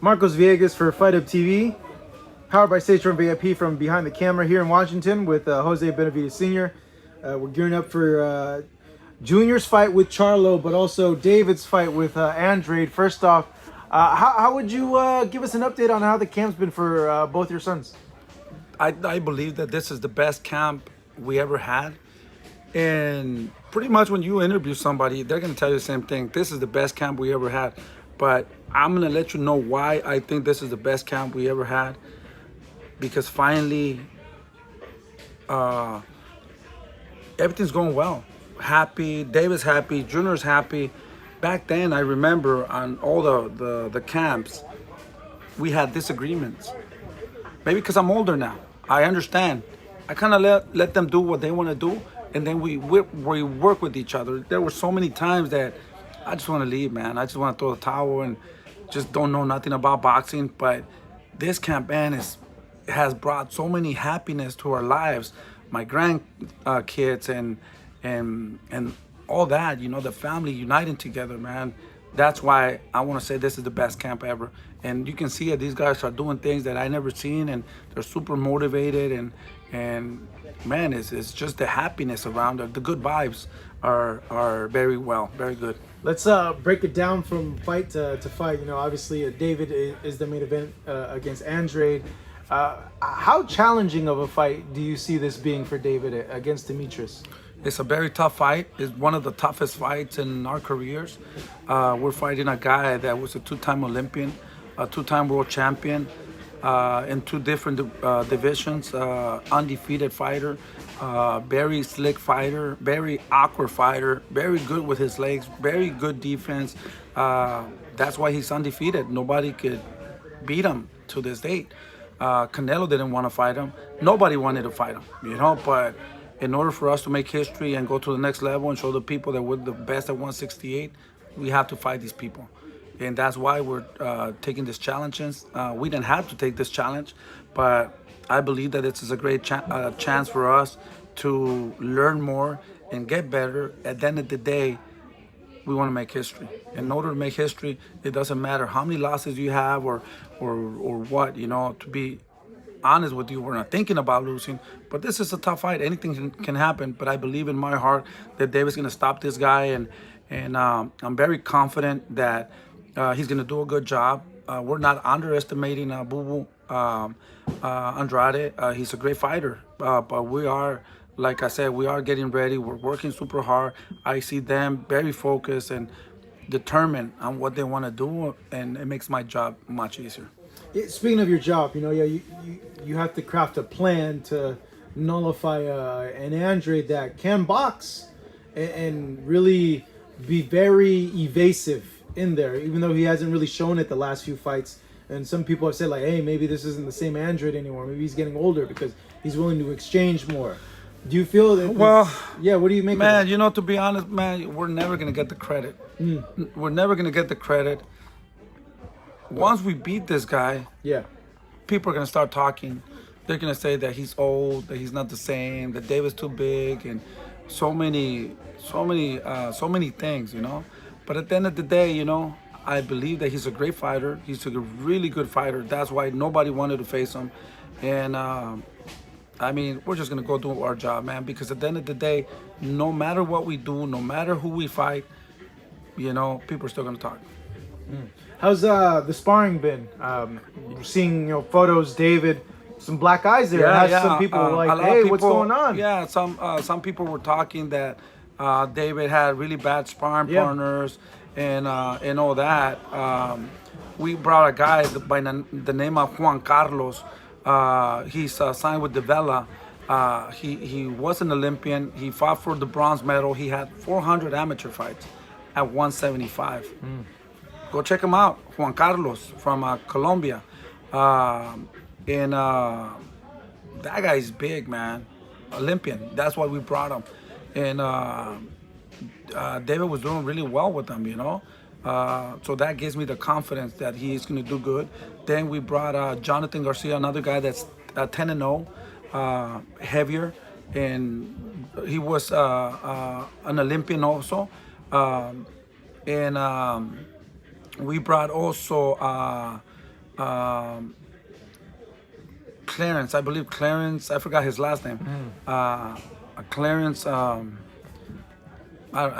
Marcos Villegas for Fight Up TV, powered by stagefront.vip from behind the camera here in Washington with Jose Benavidez Sr. We're gearing up for Junior's fight with Charlo, but also David's fight with Andrade. First off, how would you give us an update on how the camp's been for both your sons? I believe that this is the best camp we ever had. And pretty much when you interview somebody, they're going to tell you the same thing. This is the best camp we ever had. But I'm going to let you know why I think this is the best camp we ever had. Because finally, everything's going well. Happy, David's happy, Junior's happy. Back then, I remember on all the camps, we had disagreements. Maybe because I'm older now. I understand. I kind of let them do what they want to do, and then we work with each other. There were so many times that I just want to leave, man. I just want to throw the towel and just don't know nothing about boxing. But this campaign has brought so many happiness to our lives. My grandkids and all that, you know, the family uniting together, man. That's why I want to say this is the best camp ever. And you can see it. These guys are doing things that I never seen, and they're super motivated. And man, it's just the happiness around it. The good vibes are very good. Let's break it down from fight to fight. You know, obviously David is the main event against Andrade. How challenging of a fight do you see this being for David against Demetrius? It's a very tough fight. It's one of the toughest fights in our careers. We're fighting a guy that was a two-time Olympian, a two-time world champion in two different divisions, undefeated fighter, very slick fighter, very awkward fighter, very good with his legs, very good defense. That's why he's undefeated. Nobody could beat him to this date. Canelo didn't want to fight him. Nobody wanted to fight him, you know, but in order for us to make history and go to the next level and show the people that we're the best at 168, we have to fight these people. And that's why we're taking this challenge. We didn't have to take this challenge, but I believe that this is a great chance for us to learn more and get better. At the end of the day, we want to make history. In order to make history, it doesn't matter how many losses you have or what, you know, to be honest with you, we're not thinking about losing, but this is a tough fight. Anything can happen, but I believe in my heart that David's going to stop this guy, and I'm very confident that he's going to do a good job. We're not underestimating Boo Andrade. He's a great fighter, but we are, like I said, we are getting ready. We're working super hard. I see them very focused and determined on what they want to do, and it makes my job much easier. Speaking of your job, you know, you have to craft a plan to nullify an Andrade that can box and really be very evasive in there, even though he hasn't really shown it the last few fights. And some people have said, like, hey, maybe this isn't the same Andrade anymore. Maybe he's getting older because he's willing to exchange more. Do you feel that? Well, yeah, what do you make of man, that? you know, to be honest, man, we're never going to get the credit. We're never going to get the credit. Once we beat this guy, yeah, people are going to start talking. They're going to say that he's old, that he's not the same, that David's too big, and so many things, you know. But at the end of the day, you know, I believe that he's a great fighter. He's a really good fighter. That's why nobody wanted to face him. And, I mean, we're just going to go do our job, man, because at the end of the day, no matter what we do, no matter who we fight, you know, people are still going to talk. How's the sparring been? Seeing, you know, photos, David, some black eyes there. Yeah. Some people were like, hey, what's going on? Yeah, some people were talking that David had really bad sparring partners and all that. We brought a guy by the name of Juan Carlos. He's signed with Devella. He was an Olympian. He fought for the bronze medal. He had 400 amateur fights at 175. Go check him out, Juan Carlos from Colombia. And that guy's big, man. Olympian. That's why we brought him. And David was doing really well with them, you know. So that gives me the confidence that he's going to do good. Then we brought Jonathan Garcia, another guy that's 10-0, heavier, and he was an Olympian also. And we brought also Clarence, I believe Clarence. I forgot his last name. Clarence. I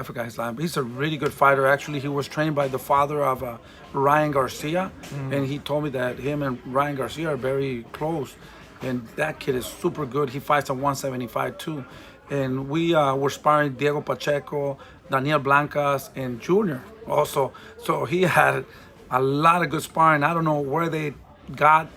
forgot his name. He's a really good fighter. Actually, he was trained by the father of Ryan Garcia, and he told me that him and Ryan Garcia are very close. And that kid is super good. He fights at 175 too. And we were sparring Diego Pacheco, Daniel Blancas, and Junior also. So he had a lot of good sparring. I don't know where they got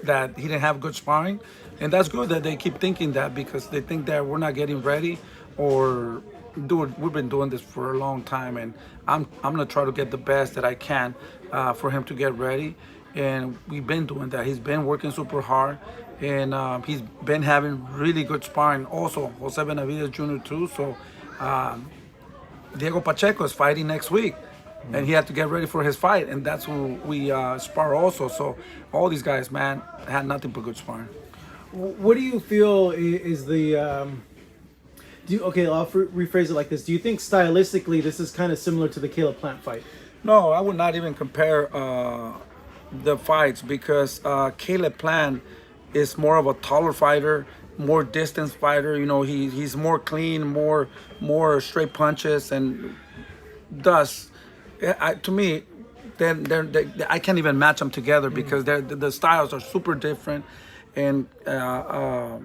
that he didn't have good sparring, and that's good that they keep thinking that, because they think that we're not getting ready, or we've been doing this for a long time, and I'm gonna try to get the best that I can for him to get ready. And we've been doing that. He's been working super hard, and he's been having really good sparring. Also, Jose Benavidez Jr. too. So Diego Pacheco is fighting next week, and he had to get ready for his fight, and that's who we spar also. So all these guys, man, had nothing but good sparring. What do you feel is the okay, I'll rephrase it like this. Do you think stylistically this is kind of similar to the Caleb Plant fight? No, I would not even compare the fights, because Caleb Plant is more of a taller fighter, more distance fighter. You know, he's more clean, more straight punches, and thus, to me, then I can't even match them together, because the styles are super different, and I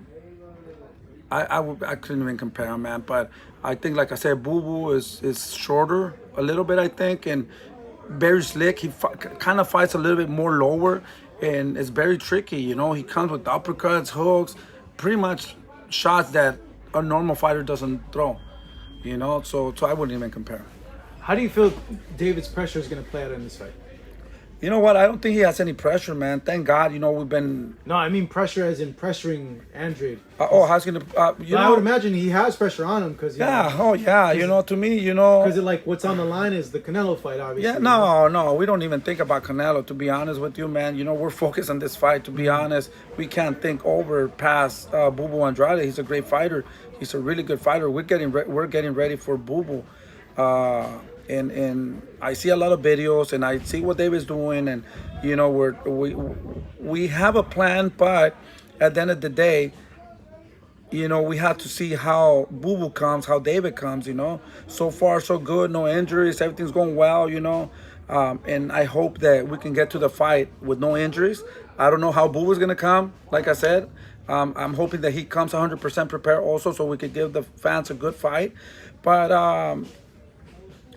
couldn't even compare them, man. But I think, like I said, Boo Boo is shorter a little bit, I think, and very slick. He kind of fights a little bit more lower, and it's very tricky. You know, he comes with uppercuts, hooks, pretty much shots that a normal fighter doesn't throw. You know, so I wouldn't even compare. How do you feel David's pressure is going to play out in this fight? You know what? I don't think he has any pressure, man. Thank God. You know, we've been. No, I mean pressure as in pressuring Andrade. How's gonna? I would imagine he has pressure on him, because You know, to me, you know, because like what's on the line is the Canelo fight, obviously. Yeah, no, we don't even think about Canelo. To be honest with you, man, you know, we're focused on this fight. To be honest, we can't think over past Boo Boo Andrade. He's a great fighter. He's a really good fighter. We're getting ready for Boo Boo. And I see a lot of videos, and I see what David's doing, and you know, we have a plan, but at the end of the day, you know, we have to see how Boo Boo comes, how David comes. You know, so far so good, no injuries, everything's going well. You know, and I hope that we can get to the fight with no injuries. I don't know how Boo Boo's gonna come. Like I said, I'm hoping that he comes 100% prepared also, so we could give the fans a good fight, but.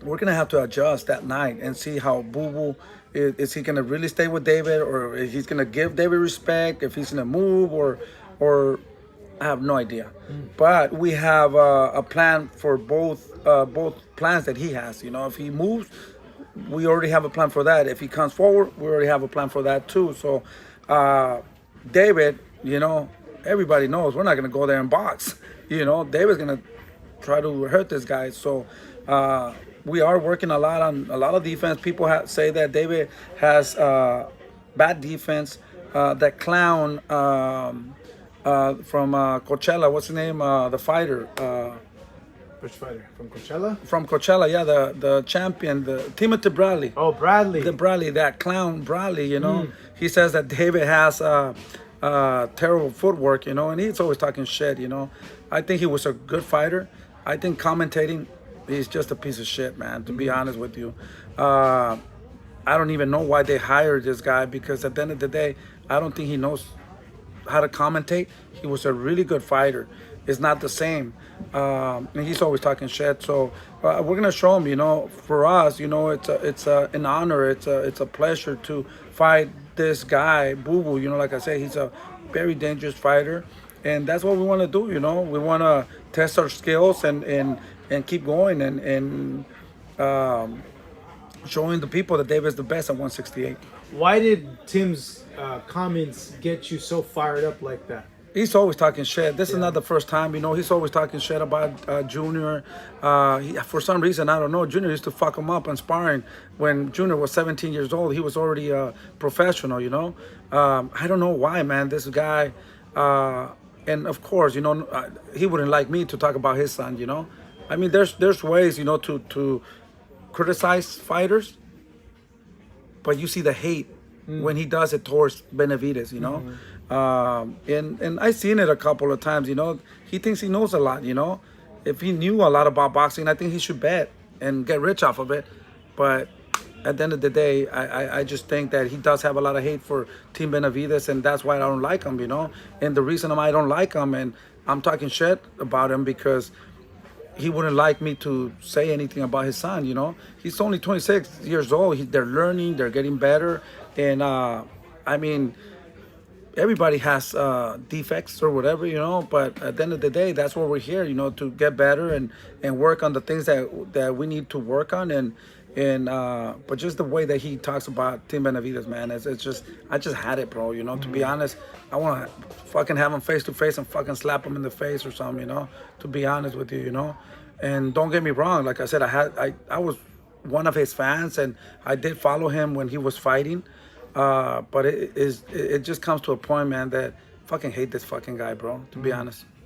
We're going to have to adjust that night and see how Boo Boo, is he going to really stay with David, or if he's going to give David respect, if he's going to move, or I have no idea. But we have a plan for both plans that he has. You know, if he moves, we already have a plan for that. If he comes forward, we already have a plan for that too. So David, you know, everybody knows we're not going to go there and box. You know, David's going to try to hurt this guy. So we are working a lot on a lot of defense. People say that David has bad defense. That clown from Coachella, what's his name? The fighter. Which fighter? From Coachella? From Coachella, yeah, the champion, the Timothy Bradley. Oh, Bradley. That clown Bradley, you know. He says that David has terrible footwork, you know, and he's always talking shit, you know. I think he was a good fighter. I think commentating, he's just a piece of shit, man, to be honest with you. I don't even know why they hired this guy, because at the end of the day, I don't think he knows how to commentate. He was a really good fighter. It's not the same. And he's always talking shit. So we're going to show him, you know, for us, you know, it's an honor. It's a pleasure to fight this guy, Boo Boo. You know, like I said, he's a very dangerous fighter. And that's what we want to do, you know. We want to test our skills and keep going and showing the people that David's the best at 168. Why did Tim's comments get you so fired up like that? He's always talking shit. This is not the first time, you know. He's always talking shit about Junior. For some reason, I don't know, Junior used to fuck him up on sparring. When Junior was 17 years old, he was already a professional, you know. I don't know why, man. This guy, and of course, you know, he wouldn't like me to talk about his son, you know. I mean, there's ways, you know, to criticize fighters, but you see the hate when he does it towards Benavidez, you know. And I seen it a couple of times, you know. He thinks he knows a lot, you know. If he knew a lot about boxing, I think he should bet and get rich off of it. But at the end of the day, I just think that he does have a lot of hate for Team Benavidez, and that's why I don't like him, you know. And the reason I don't like him, and I'm talking shit about him because he wouldn't like me to say anything about his son, you know. He's only 26 years old. They're learning, they're getting better. And I mean, everybody has defects or whatever, you know, but at the end of the day, that's why we're here, you know, to get better and work on the things that we need to work on. But just the way that he talks about Team Benavidez, man, it's just, I just had it, bro, you know. To be honest, I want to fucking have him face to face and fucking slap him in the face or something, you know, to be honest with you, you know. And don't get me wrong, like I said, I was one of his fans, and I did follow him when he was fighting. But it just comes to a point, man, that fucking hate this fucking guy, bro, to be honest.